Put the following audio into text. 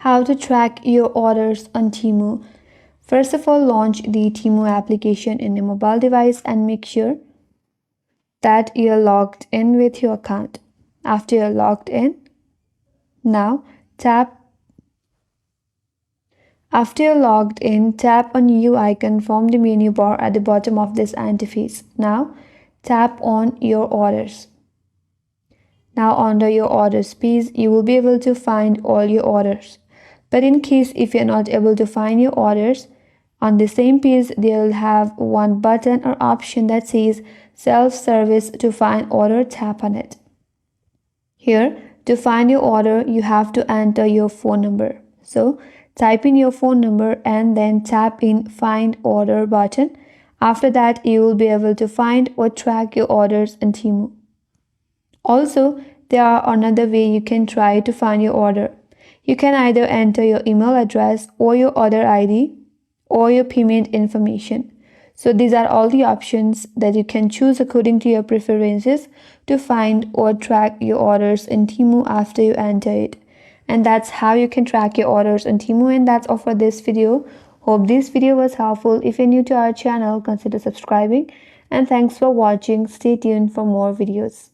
How to track your orders on Temu. First of all, launch the Temu application in a mobile device and make sure that you're logged in with your account. After you're logged in, now tap on U icon from the menu bar at the bottom of this interface. Now tap on your orders. Now under your orders page, you will be able to find all your orders. But in case if you're not able to find your orders, on the same page they'll have one button or option that says self-service. To find order, tap on it. Here, to find your order, you have to enter your phone number. So type in your phone number and then tap in find order button. After that, you will be able to find or track your orders in Temu. Also, there are another way you can try to find your order. You can either enter your email address or your order ID or your payment information. So these are all the options that you can choose according to your preferences to find or track your orders in Temu after you enter it. And that's how you can track your orders on Temu. And that's all for this video. Hope this video was helpful. If you're new to our channel, consider subscribing. And thanks for watching. Stay tuned for more videos.